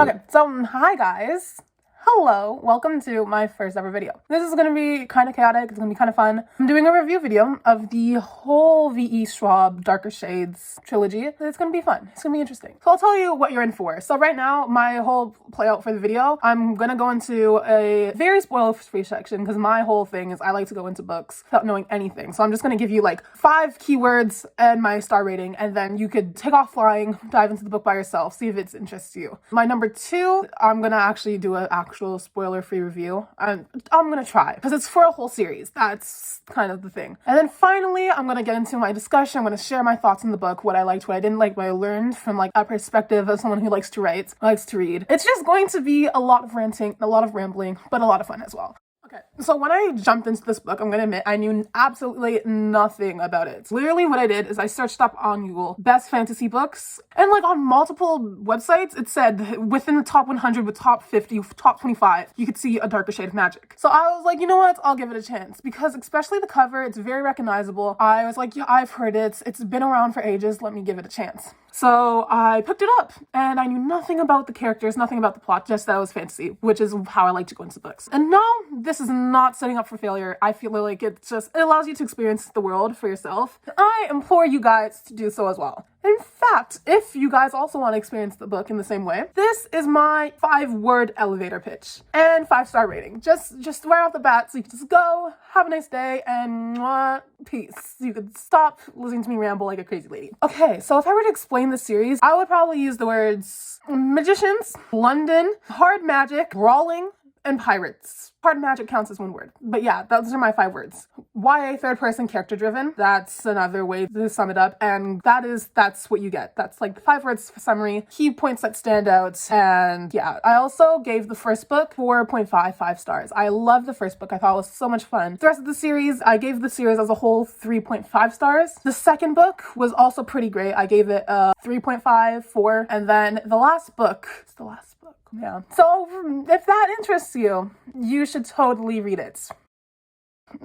Okay, so hi guys. Hello, welcome to my first ever video. This is gonna be kind of chaotic, it's gonna be kind of fun. I'm doing a review video of the whole V.E. Schwab Darker Shades trilogy. It's gonna be fun, it's gonna be interesting. So I'll tell you what you're in for. So right now, my whole playout for the video, I'm gonna go into a very spoiler-free section because my whole thing is I like to go into books without knowing anything. So I'm just gonna give you like 5 keywords and my star rating, and then you could take off flying, dive into the book by yourself, see if it interests you. My number 2, I'm gonna actually do an actual spoiler-free review. I'm gonna try because it's for a whole series. That's kind of the thing. And then finally, I'm gonna get into my discussion. I'm gonna share my thoughts on the book, what I liked, what I didn't like, what I learned from like a perspective of someone who likes to write, likes to read. It's just going to be a lot of ranting, a lot of rambling, but a lot of fun as well. Okay, so when I jumped into this book, I'm gonna admit I knew absolutely nothing about it. Literally what I did is I searched up on Google best fantasy books, and like on multiple websites it said within the top 100, with top 50, top 25, you could see a darker shade of magic. So I was like, you know what, I'll give it a chance, because especially the cover, it's very recognizable. I was like, yeah, I've heard it, it's been around for ages, let me give it a chance. So I picked it up, and I knew nothing about the characters, nothing about the plot, just that it was fantasy, which is how I like to go into books. And no, this is not setting up for failure. I feel like it allows you to experience the world for yourself. I implore you guys to do so as well. In fact, if you guys also want to experience the book in the same way, this is my 5-word elevator pitch and 5-star rating. Just right off the bat, so you can just go, have a nice day, and peace. You could stop listening to me ramble like a crazy lady. Okay, so if I were to explain the series, I would probably use the words magicians, London, hard magic, brawling, and pirates. Hard magic counts as 1 word. But yeah, those are my 5 words. YA third-person character-driven. That's another way to sum it up. And that's what you get. That's like 5 words summary, key points that stand out. And yeah, I also gave the first book 4.5 stars. I love the first book. I thought it was so much fun. The rest of the series, I gave the series as a whole 3.5 stars. The second book was also pretty great. I gave it a 3.5, 4. And then the last book, it's the last book. Yeah. So if that interests you, you should totally read it.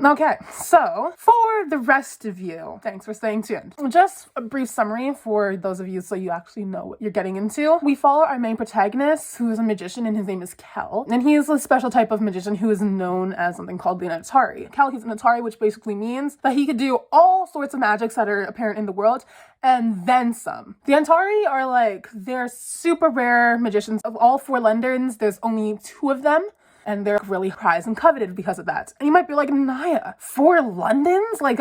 Okay, so for the rest of you, thanks for staying tuned. Just a brief summary for those of you so you actually know what you're getting into. We follow our main protagonist, who is a magician, and his name is Kel. And he is a special type of magician who is known as something called the Atari. Kel, he's an Atari, which basically means that he could do all sorts of magics that are apparent in the world, and then some. The Antari are like, they're super rare magicians. Of all 4 Londons, there's only 2 of them. And they're really prized and coveted because of that. And you might be like, Naya, 4 Londons? Like,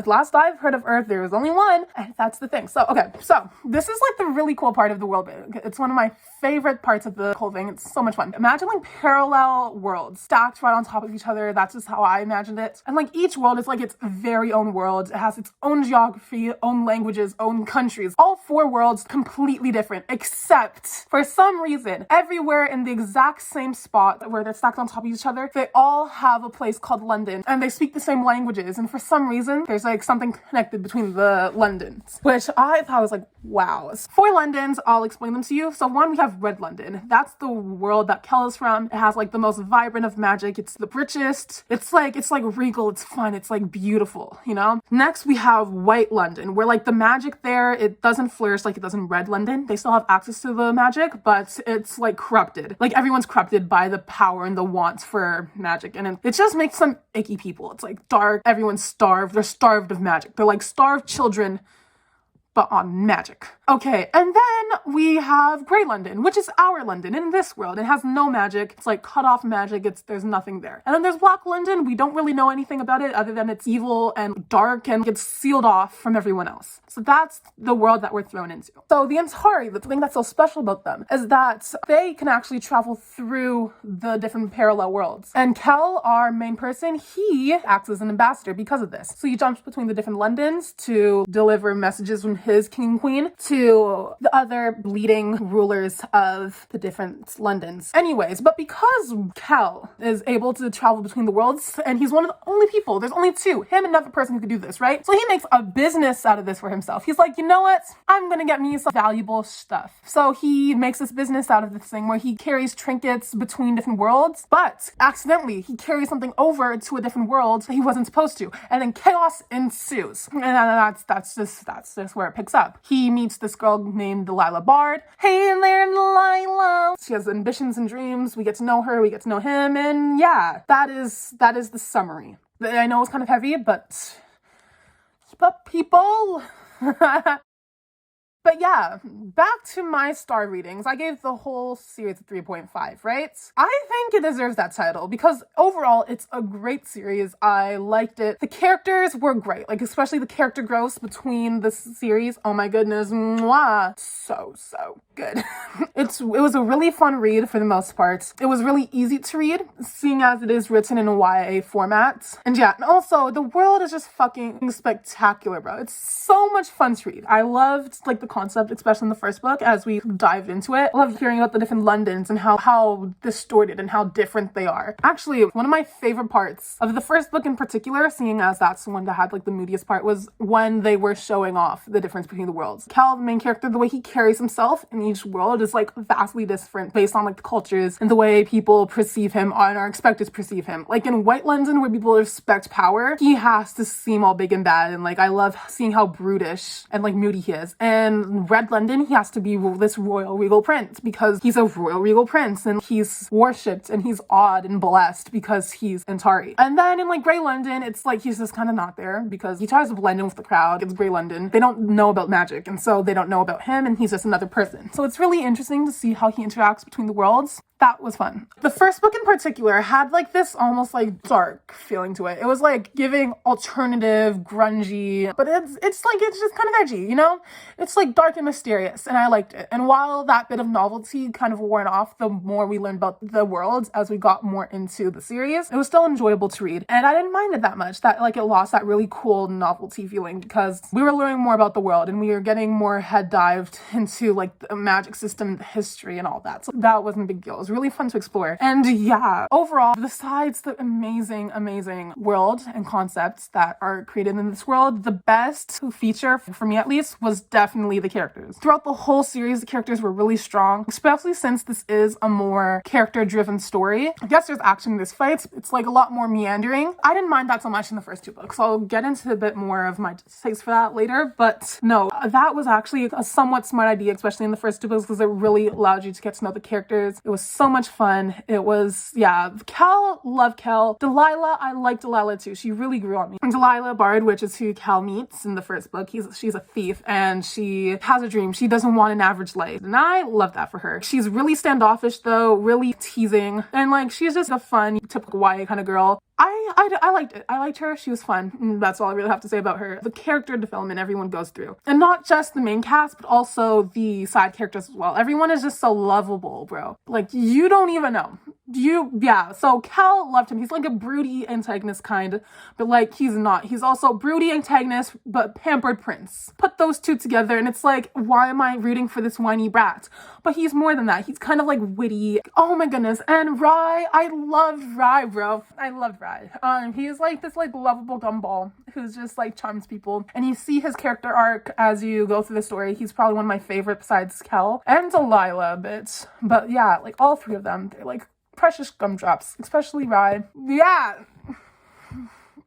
last I've heard of Earth, there was only 1. And that's the thing. So, okay, so this is like the really cool part of the world. It's one of my favorite parts of the whole thing. It's so much fun. Imagine like parallel worlds stacked right on top of each other. That's just how I imagined it. And like each world is like its very own world. It has its own geography, own languages, own countries. All 4 worlds completely different, except for some reason, everywhere in the exact same spot where they're stacked on top of each other, they all have a place called London, and they speak the same languages, and for some reason there's like something connected between the Londons, which I thought was like, wow. 4 Londons, I'll explain them to you. So 1, we have Red London. That's the world that Kel is from. It has like the most vibrant of magic. It's the richest. It's like regal, it's fun, it's like beautiful, you know? Next, we have White London, where like the magic there, it doesn't flourish like it does in Red London. They still have access to the magic, but it's like corrupted. Like everyone's corrupted by the power and the want for magic, and it just makes them icky people. It's like dark, everyone's starved, they're starved of magic. They're like starved children, but on magic. Okay, and then we have Grey London, which is our London in this world. It has no magic. It's like cut off magic. There's nothing there. And then there's Black London. We don't really know anything about it other than it's evil and dark and gets sealed off from everyone else. So that's the world that we're thrown into. So the Antari, the thing that's so special about them is that they can actually travel through the different parallel worlds. And Kel, our main person, he acts as an ambassador because of this. So he jumps between the different Londons to deliver messages from his king and queen to the other bleeding rulers of the different Londons. Anyways, but because Kel is able to travel between the worlds, and he's one of the only people, there's only 2, him and another person who could do this, right? So he makes a business out of this for himself. He's like, you know what? I'm gonna get me some valuable stuff. So he makes this business out of this thing where he carries trinkets between different worlds, but accidentally he carries something over to a different world that he wasn't supposed to, and then chaos ensues. And that's just where it picks up. He meets this this girl named Delilah Bard. Hey there, Delilah. She has ambitions and dreams. We get to know her, we get to know him, and yeah, that is the summary. I know it's kind of heavy, but keep up, people. But yeah, back to my star readings. I gave the whole series a 3.5, right? I think it deserves that title because overall it's a great series. I liked it. The characters were great, like especially the character growth between the series. Oh my goodness, mwah. So good. It was a really fun read for the most part. It was really easy to read, seeing as it is written in a YA format. And yeah, and also the world is just fucking spectacular, bro. It's so much fun to read. I loved like the concept, especially in the first book, as we dived into it. I loved hearing about the different Londons and how distorted and how different they are. Actually, one of my favorite parts of the first book in particular, seeing as that's the one that had like the moodiest part, was when they were showing off the difference between the worlds. Cal, the main character, the way he carries himself in each world is like vastly different based on like the cultures and the way people perceive him and are expected to perceive him. Like in White London, where people respect power, he has to seem all big and bad, and like I love seeing how brutish and like moody he is. And Red London, he has to be this royal regal prince because he's a royal regal prince, and he's worshipped and he's awed and blessed because he's Antari. And then in like Grey London, it's like he's just kind of not there because he tries to blend in with the crowd. It's Grey London. They don't know about magic, and so they don't know about him, and he's just another person. So it's really interesting to see how he interacts between the worlds. That was fun. The first book in particular had like this almost like dark feeling to it. It was like giving alternative, grungy, but it's just kind of edgy, you know? It's like dark and mysterious, and I liked it. And while that bit of novelty kind of worn off, the more we learned about the world as we got more into the series, it was still enjoyable to read. And I didn't mind it that much, that like it lost that really cool novelty feeling because we were learning more about the world and we were getting more head dived into like the magic system, the history and all that. So that wasn't a big deal. It was really fun to explore. And yeah, overall, besides the amazing world and concepts that are created in this world, the best feature, for me at least, was definitely the characters. Throughout the whole series, the characters were really strong, especially since this is a more character-driven story. I guess there's action, there's fights, it's like a lot more meandering. I didn't mind that so much in the first two books, so I'll get into a bit more of my takes for that later, but no, that was actually a somewhat smart idea, especially in the first two books, because it really allowed you to get to know the characters. It was so much fun. It was, yeah, Cal, love Cal. Delilah, I like Delilah too. She really grew on me. And Delilah Bard, which is who Cal meets in the first book, she's a thief and she has a dream. She doesn't want an average life. And I love that for her. She's really standoffish though, really teasing. And like, she's just a fun, typical YA kind of girl. I liked it. I liked her. She was fun. And that's all I really have to say about her. The character development everyone goes through. And not just the main cast, but also the side characters as well. Everyone is just so lovable, bro. Like, you don't even know. So Cal loved him. He's like a broody antagonist kind, but like, he's not. He's also broody antagonist, but pampered prince. Put those two together and it's like, why am I rooting for this whiny brat? But he's more than that. He's kind of like witty. Oh my goodness. And Rye, I loved Rye, bro. I loved Rye. He is like this like lovable gumball who's just like charms people. And you see his character arc as you go through the story. He's probably one of my favorite besides Cal and Delilah a bit. But yeah, like all three of them, they're like precious gumdrops, especially Rye. Yeah.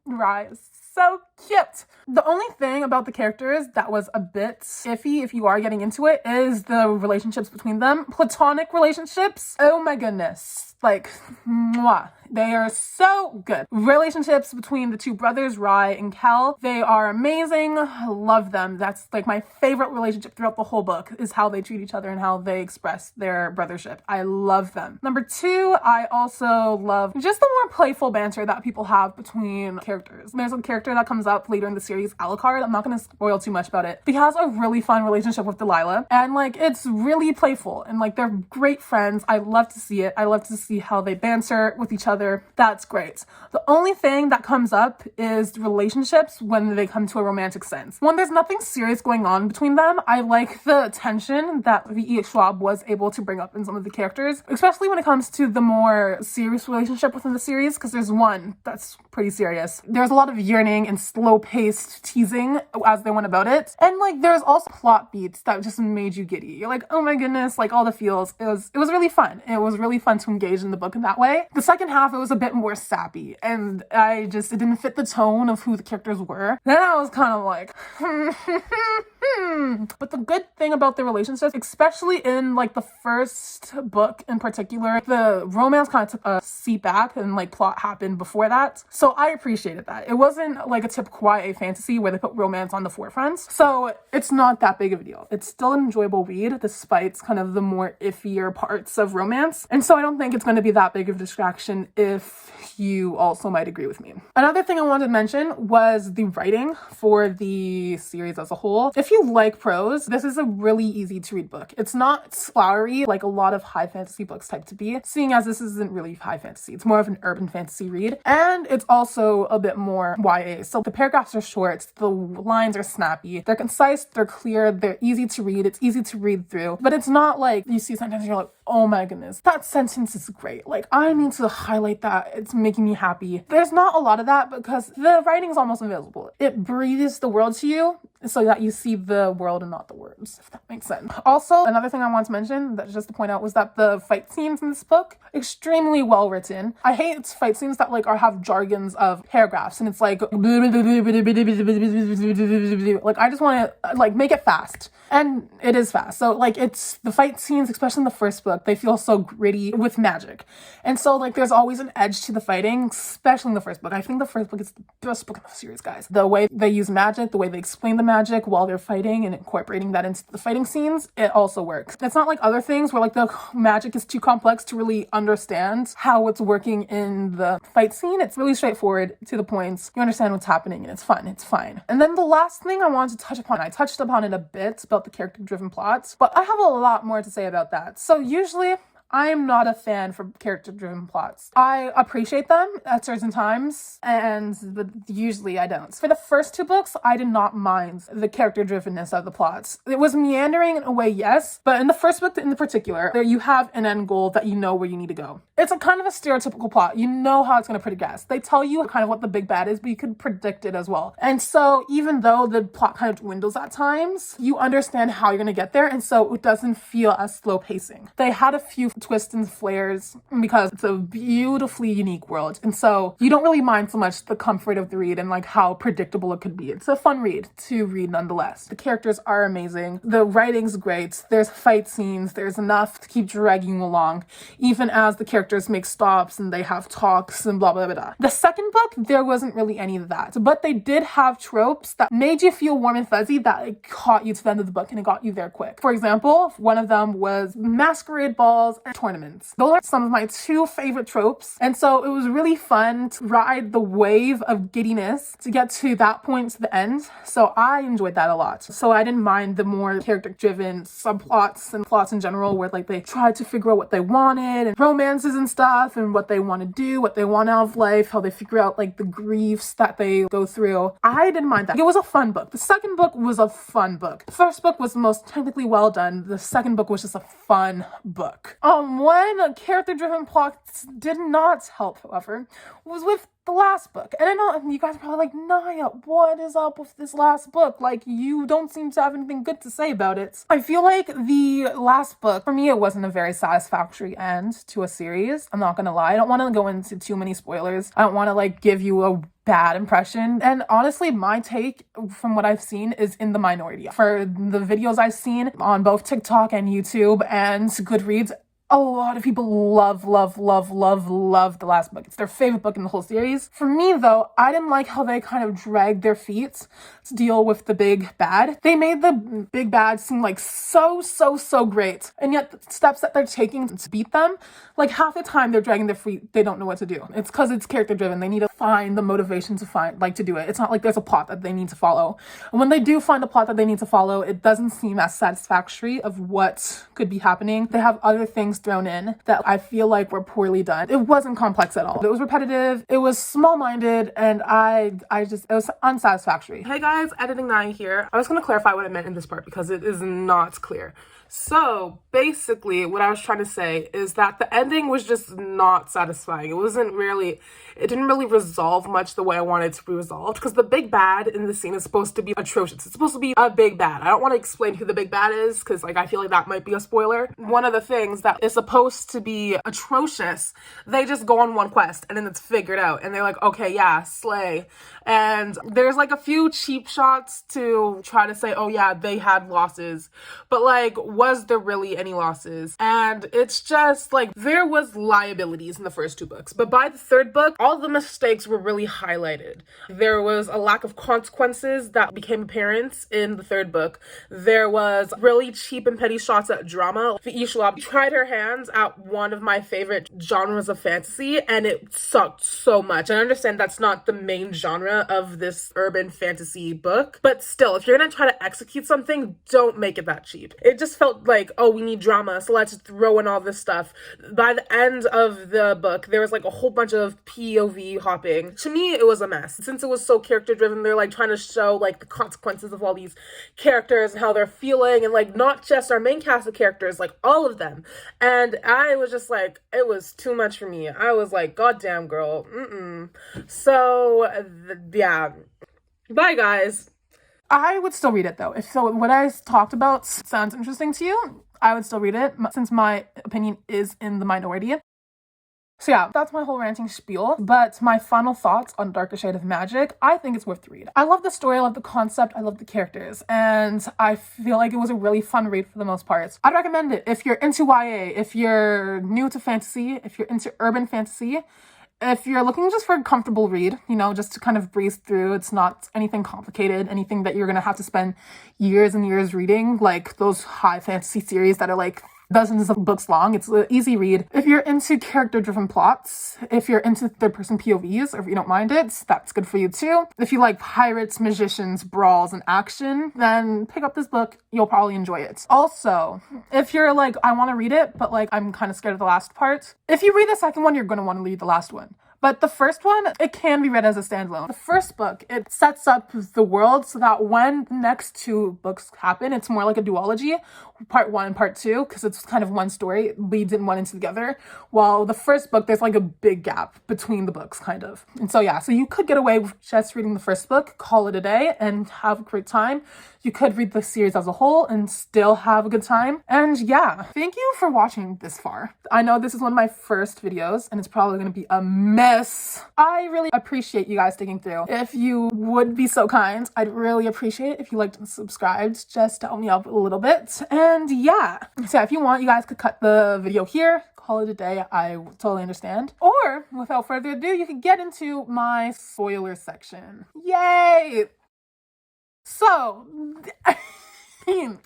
Rye is so cute. The only thing about the characters that was a bit iffy if you are getting into it is the relationships between them. Platonic relationships. Oh my goodness. Like, mwah. They are so good. Relationships between the two brothers, Rye and Cal, they are amazing. I love them. That's like my favorite relationship throughout the whole book, is how they treat each other and how they express their brothership. I love them. Number two, I also love just the more playful banter that people have between characters. There's a character that comes up later in the series, Alucard. I'm not going to spoil too much about it. He has a really fun relationship with Delilah, and like, it's really playful, and like, they're great friends. I love to see it. I love to see how they banter with each other. That's great. The only thing that comes up is relationships when they come to a romantic sense. When there's nothing serious going on between them, I like the tension that V.E. Schwab was able to bring up in some of the characters, especially when it comes to the more serious relationship within the series, because there's one that's pretty serious. There's a lot of yearning and slow-paced teasing as they went about it. And like, there's also plot beats that just made you giddy. You're like, oh my goodness, like all the feels. It was really fun. It was really fun to engage in the book in that way. The second half, it was a bit more sappy, and it didn't fit the tone of who the characters were. Then I was kind of like, fine. But the good thing about the relationships, especially in like the first book in particular, the romance kind of took a seat back and like plot happened before that. So I appreciated that. It wasn't like a typical YA fantasy where they put romance on the forefront. So it's not that big of a deal. It's still an enjoyable read despite kind of the more iffier parts of romance. And so I don't think it's going to be that big of a distraction if you also might agree with me. Another thing I wanted to mention was the writing for the series as a whole. If you like prose, this is a really easy to read book. It's not flowery like a lot of high fantasy books type to be, seeing as this isn't really high fantasy. It's more of an urban fantasy read, and it's also a bit more YA. So the paragraphs are short, the lines are snappy, they're concise, they're clear, they're easy to read, it's easy to read through, but it's not like you see sometimes you're like, oh my goodness, that sentence is great. Like, I need to highlight that. It's making me happy. There's not a lot of that because the writing is almost invisible. It breathes the world to you so that you see the world and not the words, if that makes sense. Also, another thing I want to mention, that just to point out, was that the fight scenes in this book, extremely well written. I hate fight scenes that like have jargons of paragraphs and it's like I just want to like make it fast, and it is fast. So like it's the fight scenes, especially in the first book, they feel so gritty with magic, and so like there's always an edge to the fighting, especially in the first book. I think the first book is the best book in the series, guys. The way they use magic, the way they explain the magic while they're fighting and incorporating that into the fighting scenes, it also works. It's not like other things where like the magic is too complex to really understand how it's working in the fight scene. It's really straightforward, to the point. You understand what's happening and it's fun. It's fine. And then the last thing I wanted to touch upon, I touched upon it a bit about the character-driven plots, but I have a lot more to say about that. So usually I'm not a fan for character-driven plots. I appreciate them at certain times, but usually I don't. For the first two books, I did not mind the character-drivenness of the plots. It was meandering in a way, yes, but in the first book in particular, there you have an end goal that you know where you need to go. It's a kind of a stereotypical plot. You know how it's going to progress. They tell you kind of what the big bad is, but you could predict it as well. And so even though the plot kind of dwindles at times, you understand how you're going to get there, and so it doesn't feel as slow pacing. They had a few twists and flares because it's a beautifully unique world, and so you don't really mind so much the comfort of the read and like how predictable it could be. It's a fun read to read nonetheless. The characters are amazing, the writing's great, there's fight scenes, there's enough to keep dragging you along even as the characters make stops and they have talks and blah blah blah blah. The second book, there wasn't really any of that, but they did have tropes that made you feel warm and fuzzy, that like, caught you to the end of the book and it got you there quick. For example, one of them was masquerade balls and tournaments. Those are some of my two favorite tropes, and so it was really fun to ride the wave of giddiness to get to that point to the end. So I enjoyed that a lot. So I didn't mind the more character-driven subplots and plots in general where like they tried to figure out what they wanted and romances and stuff and what they want to do, what they want out of life, how they figure out like the griefs that they go through. I didn't mind that. It was a fun book. The second book was a fun book. The first book was the most technically well done. The second book was just a fun book. One character-driven plot did not help, however, was with the last book. And I know you guys are probably like, Naya, what is up with this last book? Like, you don't seem to have anything good to say about it. I feel like the last book, for me, it wasn't a very satisfactory end to a series. I'm not gonna lie. I don't want to go into too many spoilers. I don't want to like give you a bad impression. And honestly, my take from what I've seen is in the minority. For the videos I've seen on both TikTok and YouTube and Goodreads, a lot of people love the last book. It's their favorite book in the whole series. For me, though, I didn't like how they kind of dragged their feet to deal with the big bad. They made the big bad seem like so great. And yet the steps that they're taking to beat them, like half the time they're dragging their feet, they don't know what to do. It's because it's character driven. They need to find the motivation to do it. It's not like there's a plot that they need to follow. And when they do find a plot that they need to follow, it doesn't seem as satisfactory of what could be happening. They have other things thrown in that I feel like were poorly done. It wasn't complex at all. It was repetitive, it was small-minded, and it was unsatisfactory. Hey guys, Editing 9 here. I was going to clarify what I meant in this part because it is not clear. So basically what I was trying to say is that the ending was just not satisfying. It didn't really resolve much the way I wanted it to be resolved, because the big bad in the scene is supposed to be atrocious. It's supposed to be a big bad. I don't want to explain who the big bad is because like I feel like that might be a spoiler. One of the things that is is supposed to be atrocious, they just go on one quest and then it's figured out and they're like, okay, yeah, slay. And there's like a few cheap shots to try to say, oh yeah, they had losses, but like, was there really any losses? And it's just like, there was liabilities in the first two books, but by the third book, all the mistakes were really highlighted. There was a lack of consequences that became apparent in the third book. There was really cheap and petty shots at drama. V.E. Schwab tried her hands at one of my favorite genres of fantasy, and it sucked so much. I understand that's not the main genre of this urban fantasy book, but still, if you're gonna try to execute something, don't make it that cheap. It just felt like, oh, we need drama, so let's throw in all this stuff. By the end of the book, there was like a whole bunch of POV hopping. To me, it was a mess. Since it was so character driven, they're like trying to show like the consequences of all these characters and how they're feeling, and like not just our main cast of characters, like all of them. And I was just like, it was too much for me. I was like, goddamn girl. So yeah, bye guys. I would still read it though. If so, what I talked about sounds interesting to you, I would still read it since my opinion is in the minority. So yeah, that's my whole ranting spiel, but my final thoughts on Darker Shade of Magic, I think it's worth the read. I love the story, I love the concept, I love the characters, and I feel like it was a really fun read for the most part. I'd recommend it if you're into YA, if you're new to fantasy, if you're into urban fantasy, if you're looking just for a comfortable read, you know, just to kind of breeze through. It's not anything complicated, anything that you're gonna have to spend years and years reading, like those high fantasy series that are like dozens of books long. It's an easy read. If you're into character-driven plots, if you're into third-person POVs, or if you don't mind it, that's good for you too. If you like pirates, magicians, brawls, and action, then pick up this book. You'll probably enjoy it. Also, if you're like, I want to read it, but like, I'm kind of scared of the last part, if you read the second one, you're going to want to read the last one. But the first one, it can be read as a standalone. The first book, it sets up the world so that when the next two books happen, it's more like a duology, part one and part two, because it's kind of one story, it leads in one into together. While the first book, there's like a big gap between the books, kind of. And so yeah, so you could get away with just reading the first book, call it a day, and have a great time. You could read the series as a whole and still have a good time. And yeah, thank you for watching this far. I know this is one of my first videos, and it's probably going to be a mess. I really appreciate you guys sticking through. If you would be so kind, I'd really appreciate it if you liked and subscribed, just to help me out a little bit. And yeah, so if you want, you guys could cut the video here, call it a day. I totally understand. Or without further ado, you can get into my spoiler section. Yay! So,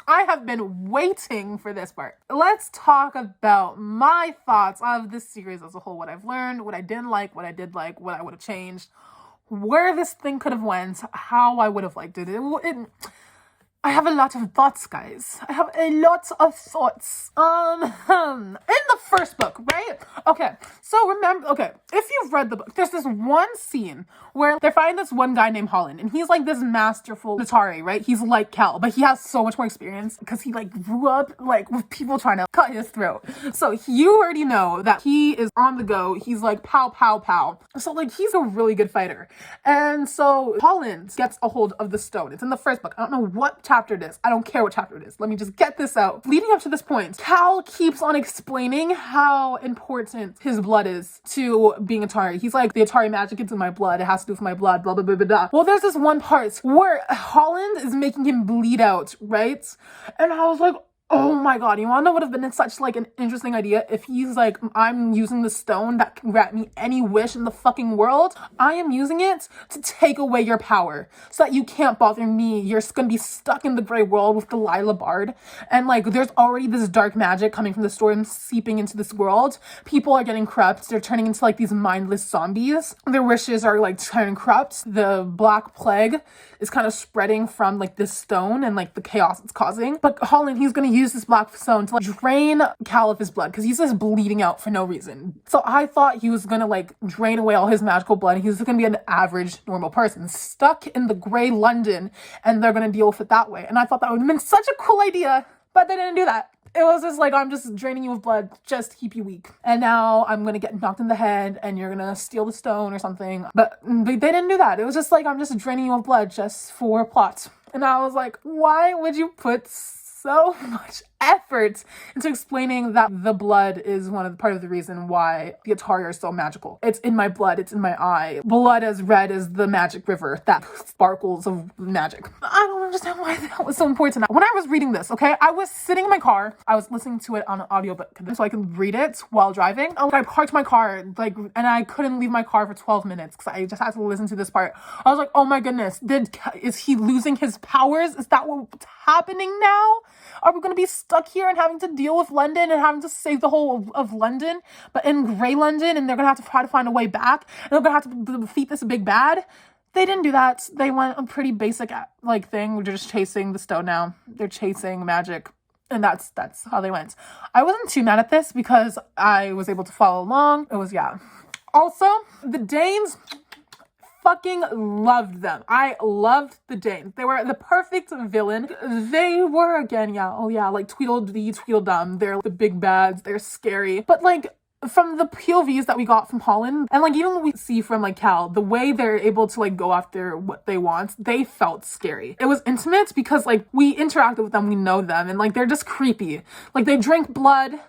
I have been waiting for this part. Let's talk about my thoughts of this series as a whole. What I've learned, what I didn't like, what I did like, what I would have changed, where this thing could have went, how I would have liked it. I have a lot of thoughts, guys. I have a lot of thoughts. In the first book, right? Okay, so remember, if you've read the book, there's this one scene where they're finding this one guy named Holland, and he's like this masterful Atari, right? He's like Cal, but he has so much more experience because he like grew up like with people trying to cut his throat. So you already know that he is on the go. He's like pow, pow, pow. So like he's a really good fighter. And so Holland gets a hold of the stone. It's in the first book. I don't know what chapter it is. I don't care what chapter it is. Let me just get this out. Leading up to this point, Cal keeps on explaining how important his blood is to being Atari. He's like, the Atari magic is in my blood. It has to do with my blood, blah, blah, blah, blah, blah. Well, there's this one part where Holland is making him bleed out, right? And I was like, oh my god, you wanna know what would have been such like an interesting idea if he's like, I'm using the stone that can grant me any wish in the fucking world. I am using it to take away your power so that you can't bother me. You're gonna be stuck in the gray world with Delilah Bard. And like, there's already this dark magic coming from the storm seeping into this world. People are getting corrupt. They're turning into like these mindless zombies. Their wishes are like turning corrupt. The Black Plague is kind of spreading from like this stone and like the chaos it's causing. But Holland, he's gonna use this black stone to like drain Cal of his blood because he's just bleeding out for no reason. So I thought he was gonna like drain away all his magical blood and he's gonna be an average normal person stuck in the gray London and they're gonna deal with it that way. And I thought that would have been such a cool idea, but they didn't do that. It was just like, I'm just draining you of blood just to keep you weak. And now I'm gonna get knocked in the head and you're gonna steal the stone or something. But they didn't do that. It was just like, I'm just draining you of blood just for plot. And I was like, why would you put so much effort into explaining that the blood is part of the reason why the Atari are so magical. It's in my blood, it's in my eye. Blood as red as the magic river that sparkles of magic. I don't understand why that was so important. When I was reading this, okay, I was sitting in my car, I was listening to it on an audiobook so I could read it while driving. I parked my car, and I couldn't leave my car for 12 minutes because I just had to listen to this part. I was like, oh my goodness, is he losing his powers? Is that what's happening now? Are we going to be stuck here and having to deal with London and having to save the whole of London, but in Grey London, and they're going to have to try to find a way back, and they're going to have to defeat this big bad? They didn't do that. They went a pretty basic thing. They're just chasing the stone now. They're chasing magic. And that's how they went. I wasn't too mad at this because I was able to follow along. It was, yeah. Also, the Danes, fucking loved them. I loved the Danes. They were the perfect villain. They were, again, like Tweedledee, Tweedledum. They're the big bads. They're scary. But from the POVs that we got from Holland, and even what we see from Cal, the way they're able to go after what they want, they felt scary. It was intimate because we interacted with them, we know them, and they're just creepy. They drink blood.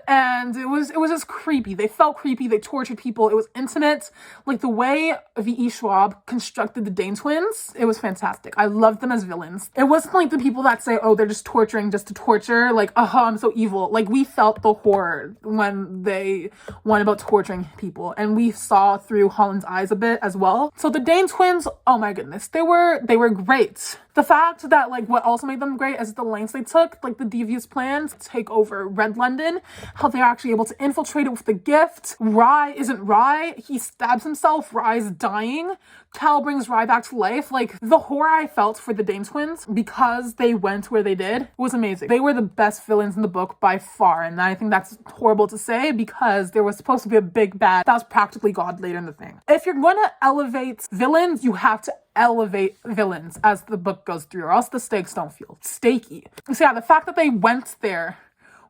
And it was just creepy. They felt creepy. They tortured people. It was intimate. The way V.E. Schwab constructed the Dane twins, it was fantastic. I loved them as villains. It wasn't the people that say, oh, they're just torturing just to torture. I'm so evil. We felt the horror when they went about torturing people. And we saw through Holland's eyes a bit as well. So the Dane twins, oh my goodness, they were great. The fact that what also made them great is the lengths they took, the devious plans to take over Red London, how they're actually able to infiltrate it with the gift. Rye isn't Rye. He stabs himself. Rye's dying. Cal brings Rye back to life. The horror I felt for the Dane twins because they went where they did was amazing. They were the best villains in the book by far, and I think that's horrible to say because there was supposed to be a big bad that was practically God later in the thing. If you're going to elevate villains, you have to elevate villains as the book goes through, or else the stakes don't feel stakey. So yeah, the fact that they went there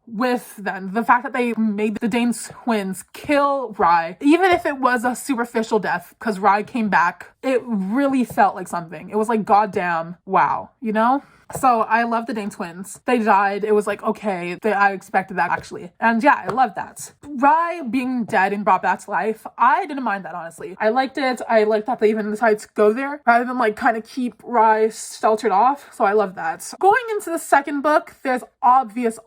with them, the fact that they made the Dane twins kill Rye, even if it was a superficial death because Rye came back, it really felt like something. It was goddamn, wow, you know? So I love the Dane twins. They died. It was okay, I expected that actually. And yeah, I love that. Rye being dead and brought back to life, I didn't mind that, honestly. I liked it. I liked that they even decided to go there rather than kind of keep Rye sheltered off. So I love that. Going into the second book, there's obvious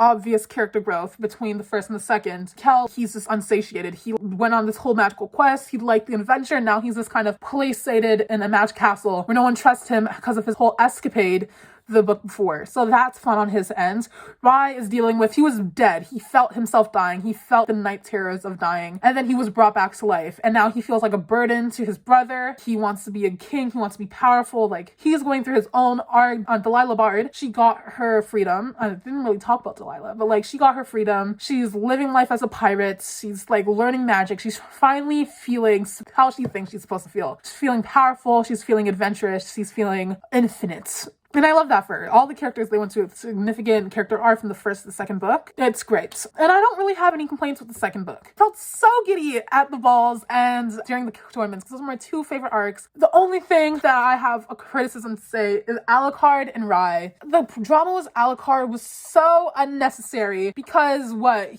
character growth between the first and the second. Kel, he's just unsatiated. He went on this whole magical quest. He liked the adventure. Now he's just kind of placated in a magic castle where no one trusts him because of his whole escapade the book before. So that's fun on his end. Rye is dealing with, he was dead. He felt himself dying. He felt the night terrors of dying. And then he was brought back to life. And now he feels like a burden to his brother. He wants to be a king. He wants to be powerful. He's going through his own arc. Delilah Bard, she got her freedom. I didn't really talk about Delilah, but she got her freedom. She's living life as a pirate. She's learning magic. She's finally feeling how she thinks she's supposed to feel. She's feeling powerful. She's feeling adventurous. She's feeling infinite. And I love that for her. All the characters, they went to a significant character arc from the first to the second book. It's great. And I don't really have any complaints with the second book. I felt so giddy at the balls and during the tournaments because those are my two favorite arcs. The only thing that I have a criticism to say is Alucard and Rye. The drama with Alucard was so unnecessary because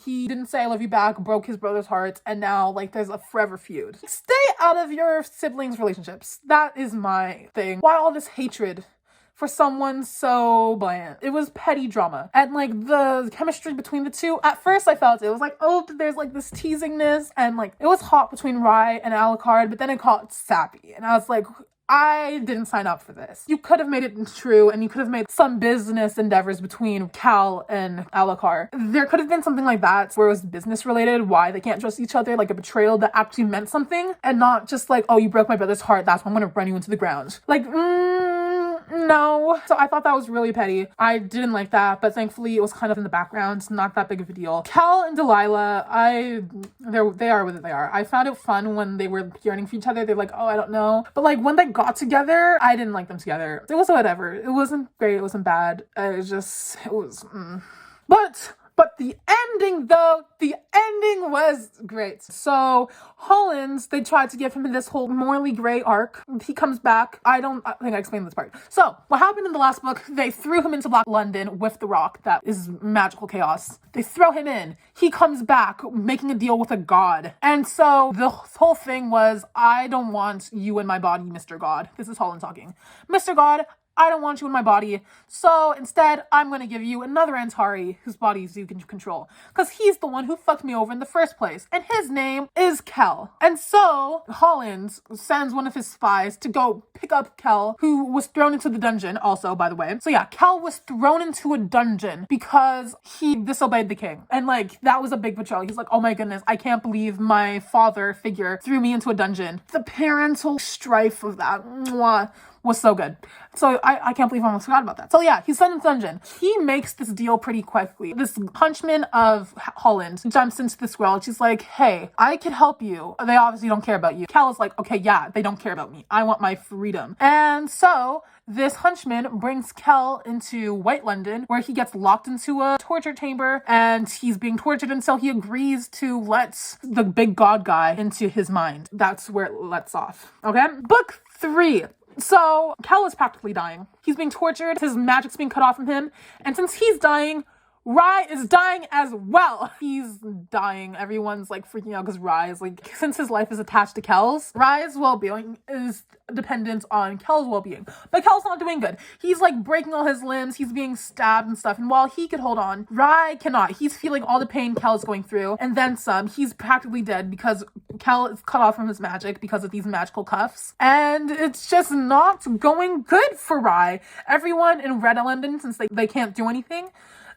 he didn't say I love you back, broke his brother's heart, and now there's a forever feud. Stay out of your siblings' relationships. That is my thing. Why all this hatred for someone so bland? It was petty drama. And the chemistry between the two, at first I felt it was oh, there's this teasingness, and it was hot between Rye and Alucard, but then it got sappy. And I was I didn't sign up for this. You could have made it true, and you could have made some business endeavors between Cal and Alucard. There could have been something like that where it was business related, why they can't trust each other, a betrayal that actually meant something, and not just oh, you broke my brother's heart, that's why I'm gonna run you into the ground. No. So I thought that was really petty. I didn't like that, but thankfully it was kind of in the background, not that big of a deal. Cal and Delilah, they are what they are. I found it fun when they were yearning for each other. They're oh, I don't know. But when they got together, I didn't like them together. It was whatever. It wasn't great. It wasn't bad. But But the ending, though, the ending was great. So Holland, they tried to give him this whole morally gray arc. He comes back. I think I explained this part. So what happened in the last book, they threw him into Black London with the rock that is magical chaos. They throw him in. He comes back making a deal with a god. And so the whole thing was, I don't want you in my body, Mr. God. This is Holland talking. Mr. God, I don't want you in my body, so instead, I'm going to give you another Antari whose bodies you can control, because he's the one who fucked me over in the first place, and his name is Kel. And so, Holland sends one of his spies to go pick up Kel, who was thrown into the dungeon, also, by the way. So yeah, Kel was thrown into a dungeon because he disobeyed the king, and like, that was a big betrayal. He's like, oh my goodness, I can't believe my father figure threw me into a dungeon. The parental strife of that, was so good. So I can't believe I almost forgot about that. So yeah, he's sent in the dungeon. He makes this deal pretty quickly. This henchman of Holland jumps into this world. She's like, hey, I can help you. They obviously don't care about you. Cal is like, okay, yeah, they don't care about me. I want my freedom. And so this henchman brings Kel into White London, where he gets locked into a torture chamber and he's being tortured until he agrees to let the big god guy into his mind. That's where it lets off. Okay? Book 3. So, Kel is practically dying. He's being tortured, his magic's being cut off from him, and since he's dying, Rye is dying as well. He's dying. Everyone's like freaking out because Rye is like, since his life is attached to Kel's, Rye's well-being is dependent on Kel's well-being. But Kel's not doing good. He's like breaking all his limbs. He's being stabbed and stuff. And while he could hold on, Rye cannot. He's feeling all the pain Kel's going through and then some. He's practically dead because Kel is cut off from his magic because of these magical cuffs. And it's just not going good for Rye. Everyone in Red London, since they can't do anything,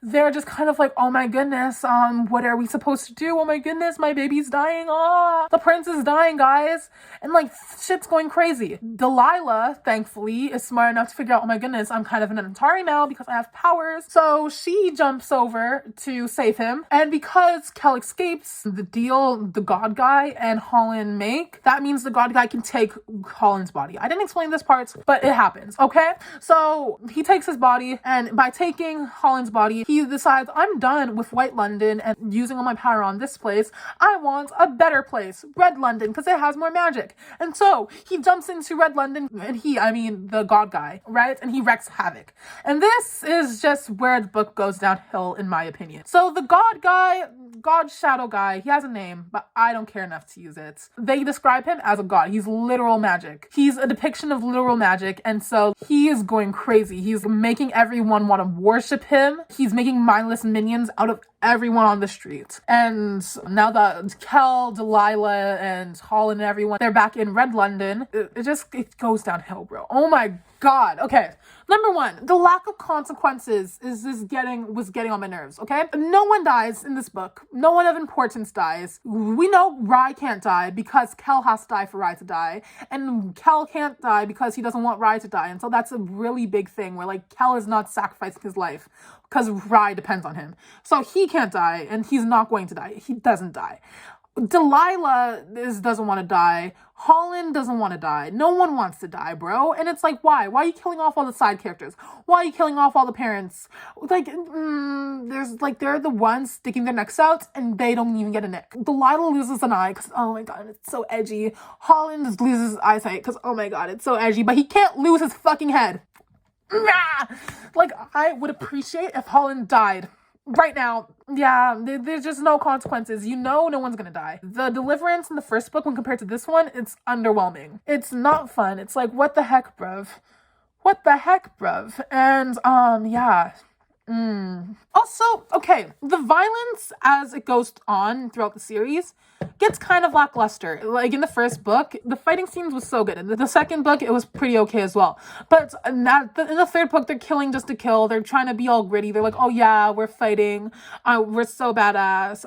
they're just kind of like, oh my goodness, what are we supposed to do? Oh my goodness, my baby's dying. Oh, the prince is dying, guys. And like, shit's going crazy. Delilah, thankfully, is smart enough to figure out, oh my goodness, I'm kind of an Antari now because I have powers. So she jumps over to save him. And because Kel escapes, the deal the god guy and Holland make, that means the god guy can take Holland's body. I didn't explain this part, but it happens, okay? So he takes his body, and by taking Holland's body, he decides, I'm done with White London and using all my power on this place. I want a better place, Red London, because it has more magic. And so he jumps into Red London, and the god guy, right? And he wreaks havoc. And this is just where the book goes downhill, in my opinion. So the god guy, god shadow guy, he has a name, but I don't care enough to use it. They describe him as a god. He's literal magic. He's a depiction of literal magic, and so he is going crazy. He's making everyone want to worship him. He's making mindless minions out of everyone on the street. And now that Kel, Delilah, and Holland and everyone, they're back in Red London, it goes downhill, bro. Oh my god. Okay. Number 1, the lack of consequences was getting on my nerves, okay? No one dies in this book. No one of importance dies. We know Rye can't die because Kel has to die for Rye to die. And Kel can't die because he doesn't want Rye to die. And so that's a really big thing where like Kel is not sacrificing his life because Rye depends on him. So he can't die and he's not going to die. He doesn't die. Delilah doesn't want to die. Holland doesn't want to die. No one wants to die, bro. And it's like, why? Why are you killing off all the side characters? Why are you killing off all the parents? Like, they're the ones sticking their necks out and they don't even get a neck. Delilah loses an eye because, oh my god, it's so edgy. Holland loses his eyesight because, oh my god, it's so edgy. But he can't lose his fucking head. Like, I would appreciate if Holland died. Right now, yeah, there's just no consequences. No one's gonna die. The deliverance in the first book, when compared to this one, it's underwhelming. It's not fun. It's like, what the heck, bruv? What the heck, bruv? And, yeah. Also, okay, the violence as it goes on throughout the series gets kind of lackluster. Like in the first book, the fighting scenes was so good. In the second book, it was pretty okay as well. But in the third book, they're killing just to kill. They're trying to be all gritty. They're like, oh yeah, we're fighting. We're so badass.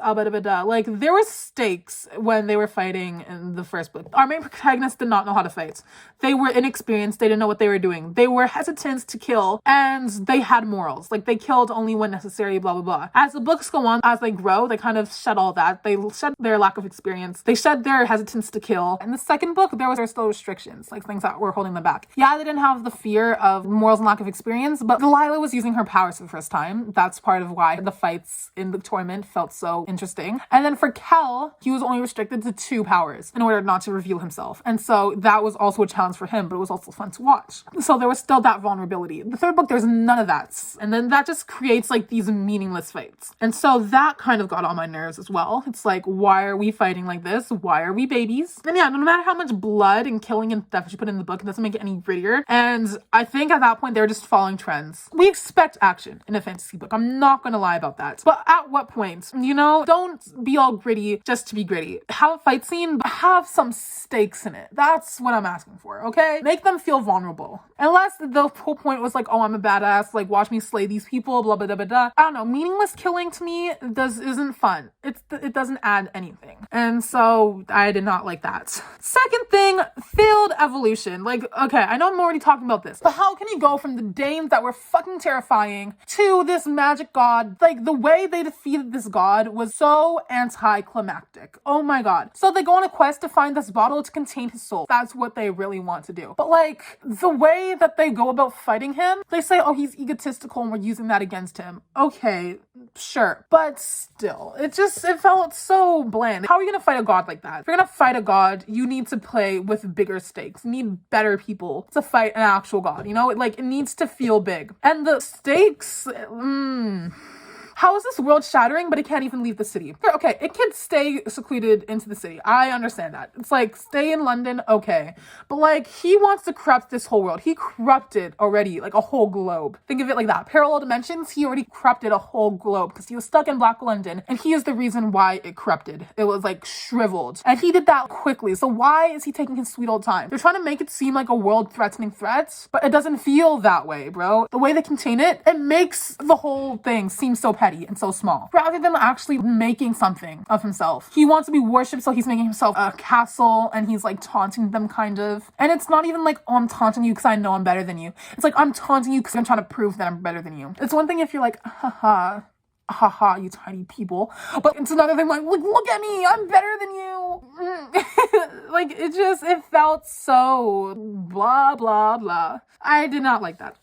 Like, there were stakes when they were fighting in the first book. Our main protagonists did not know how to fight. They were inexperienced. They didn't know what they were doing. They were hesitant to kill, and they had morals. Like, they killed only when necessary, blah, blah, blah. As the books go on, as they grow, they kind of shed all that. They shed their lack of of experience. They shed their hesitance to kill. In the second book, there were still restrictions, like things that were holding them back. Yeah, they didn't have the fear of morals and lack of experience, but Delilah was using her powers for the first time. That's part of why the fights in the tournament felt so interesting. And then for Kel, he was only restricted to 2 powers in order not to reveal himself. And so that was also a challenge for him, but it was also fun to watch. So there was still that vulnerability. The third book, there's none of that. And then that just creates like these meaningless fights. And so that kind of got on my nerves as well. It's like, why are we fighting like this? Why are we babies? And yeah, no matter how much blood and killing and stuff you put in the book, it doesn't make it any grittier. And I think at that point, they were just following trends. We expect action in a fantasy book. I'm not going to lie about that. But at what point? You know, don't be all gritty just to be gritty. Have a fight scene, but have some stakes in it. That's what I'm asking for, okay? Make them feel vulnerable. Unless the whole point was like, oh, I'm a badass, like watch me slay these people, blah, blah, blah, blah, blah. I don't know. Meaningless killing to me isn't fun. It doesn't add anything. And so I did not like that. Second thing, failed evolution. Like, okay, I know I'm already talking about this, but how can you go from the Danes that were fucking terrifying to this magic god? Like, the way they defeated this god was so anticlimactic. Oh my god. So they go on a quest to find this bottle to contain his soul. That's what they really want to do. But like, the way that they go about fighting him, they say, oh, he's egotistical and we're using that against him. Okay, sure. But still, it felt so bland. How are you gonna fight a god like that? If you're gonna fight a god, you need to play with bigger stakes. You need better people to fight an actual god, you know? It needs to feel big. And the stakes, how is this world shattering, but it can't even leave the city? Okay, it can stay secluded into the city. I understand that. It's like, stay in London, okay. But like, he wants to corrupt this whole world. He corrupted already, like, a whole globe. Think of it like that. Parallel dimensions, he already corrupted a whole globe because he was stuck in Black London, and he is the reason why it corrupted. It was like shriveled. And he did that quickly. So why is he taking his sweet old time? They're trying to make it seem like a world-threatening threat, but it doesn't feel that way, bro. The way they contain it, it makes the whole thing seem so petty and so small, rather than actually making something of himself. He wants to be worshipped, so he's making himself a castle, and he's like taunting them kind of. And it's not even like, oh, I'm taunting you because I know I'm better than you. It's like, I'm taunting you because I'm trying to prove that I'm better than you. It's one thing if you're like, haha, you tiny people. But it's another thing like, look at me, I'm better than you. Like, it felt so blah, blah, blah. I did not like that.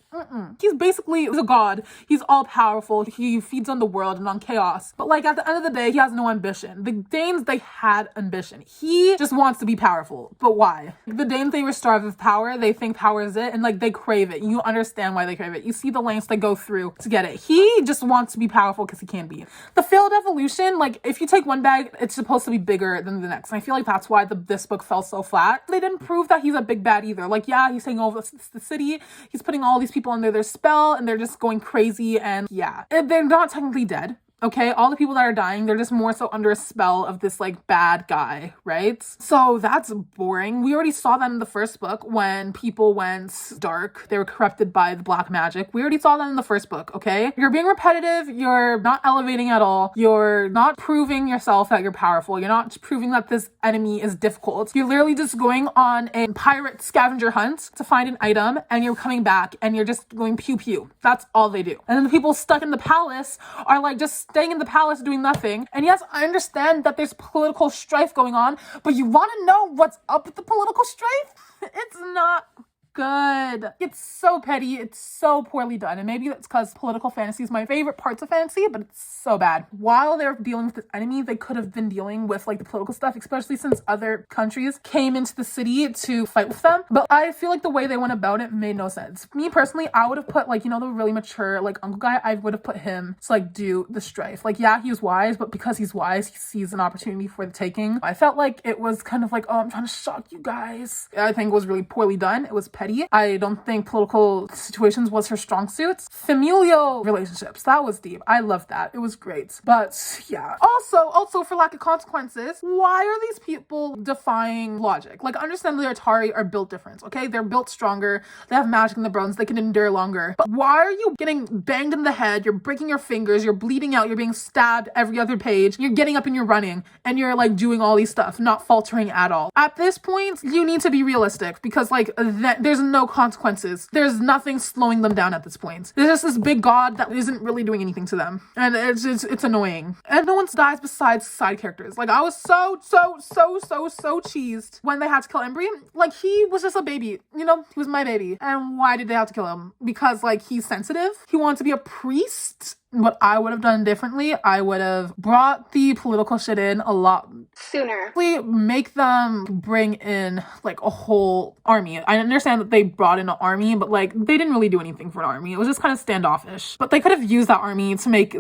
He's basically a god. He's all powerful. He feeds on the world and on chaos. But like, at the end of the day, he has no ambition. The Danes, they had ambition. He just wants to be powerful. But why? The Danes, they were starved of power. They think power is it, and like, they crave it. You understand why they crave it. You see the lengths they go through to get it. He just wants to be powerful because he can be. The failed evolution, like, if you take one bag, it's supposed to be bigger than the next. And I feel like that's why this book fell so flat. They didn't prove that he's a big bad either. Like, yeah, he's taking over the city. He's putting all these people under their spell, and they're just going crazy, and yeah, they're not technically dead. Okay, all the people that are dying, they're just more so under a spell of this like bad guy, right? So that's boring. We already saw that in the first book when people went dark. They were corrupted by the black magic. We already saw that in the first book, okay? You're being repetitive. You're not elevating at all. You're not proving yourself that you're powerful. You're not proving that this enemy is difficult. You're literally just going on a pirate scavenger hunt to find an item, and you're coming back and you're just going pew pew. That's all they do. And then the people stuck in the palace are like just staying in the palace doing nothing. And yes, I understand that there's political strife going on, but you want to know what's up with the political strife? It's not good. It's so petty. It's so poorly done. And maybe that's because political fantasy is my favorite parts of fantasy, but it's so bad. While they're dealing with this enemy, they could have been dealing with like the political stuff, especially since other countries came into the city to fight with them. But I feel like the way they went about it made no sense. Me personally, I would have put like, you know, the really mature like uncle guy, I would have put him to like do the strife. Like, yeah, he was wise, but because he's wise, he sees an opportunity for the taking. I felt like it was kind of like, oh, I'm trying to shock you guys. I think it was really poorly done. It was petty. I don't think political situations was her strong suit. Familial relationships, that was deep. I loved that. It was great. But yeah. Also for lack of consequences, why are these people defying logic? Like, understand the Atari are built different, okay? They're built stronger. They have magic in the bones. They can endure longer. But why are you getting banged in the head? You're breaking your fingers. You're bleeding out. You're being stabbed every other page. You're getting up and you're running. And you're like doing all these stuff, not faltering at all. At this point, you need to be realistic because like there's there's no consequences. There's nothing slowing them down at this point. There's just this big god that isn't really doing anything to them. And it's annoying. And no one dies besides side characters. Like, I was so cheesed when they had to kill Embry. Like, he was just a baby. You know, he was my baby. And why did they have to kill him? Because, like, he's sensitive. He wanted to be a priest. What I would have done differently, I would have brought the political shit in a lot sooner. Make them bring in like a whole army. I understand that they brought in an army, but like they didn't really do anything for an army. It was just kind of standoffish. But they could have used that army to make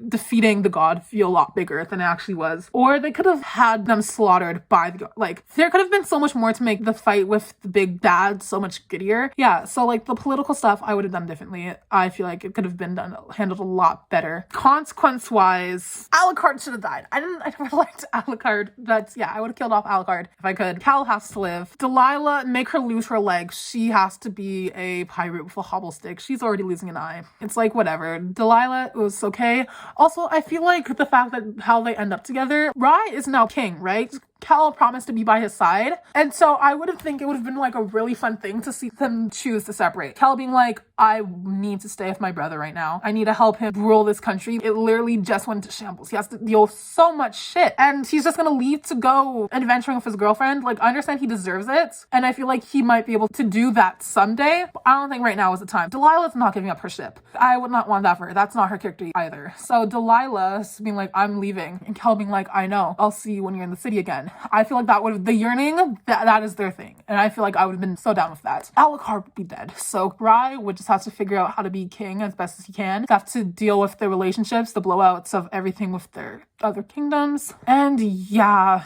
defeating the god feel a lot bigger than it actually was. Or they could have had them slaughtered by the god. Like, there could have been so much more to make the fight with the big bad so much grittier. Yeah, so like the political stuff, I would have done differently. I feel like it could have been handled a lot better. Consequence-wise, Alucard should have died. I never liked Alucard. I would have killed off Alucard if I could. Cal has to live. Delilah, make her lose her leg. She has to be a pirate with a hobble stick. She's already losing an eye. It's like, whatever. Delilah was okay. Also, I feel like the fact that how they end up together, Rye is now king, right? Cal promised to be by his side. And so I would have think it would have been like a really fun thing to see them choose to separate. Cal being like, I need to stay with my brother right now. I need to help him rule this country. It literally just went to shambles. He has to deal with so much shit. And he's just gonna leave to go adventuring with his girlfriend. Like, I understand he deserves it. And I feel like he might be able to do that someday. But I don't think right now is the time. Delilah's not giving up her ship. I would not want that for her. That's not her character either. So Delilah being like, I'm leaving. And Cal being like, I know. I'll see you when you're in the city again. I feel like that would have, the yearning, that is their thing. And I feel like I would have been so down with that. Alucard would be dead. So Rye would just have to figure out how to be king as best as he can. Have to deal with the relationships, the blowouts of everything with their other kingdoms. And yeah,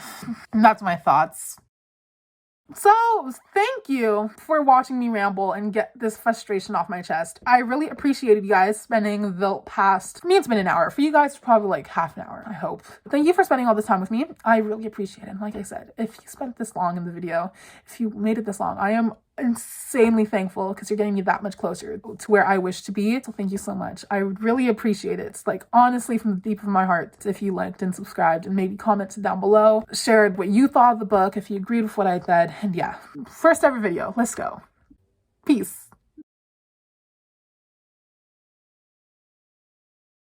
that's my thoughts. So, thank you for watching me ramble and get this frustration off my chest. I really appreciated you guys spending the past, for me it's been an hour. For you guys, probably like half an hour, I hope. Thank you for spending all this time with me. I really appreciate it. And like I said, if you spent this long in the video, if you made it this long, I am insanely thankful because you're getting me that much closer to where I wish to be. So thank you so much. I would really appreciate it. It's like, honestly, from the deep of my heart, if you liked and subscribed and maybe commented down below, shared what you thought of the book, if you agreed with what I said. And yeah, first ever video. Let's go. Peace.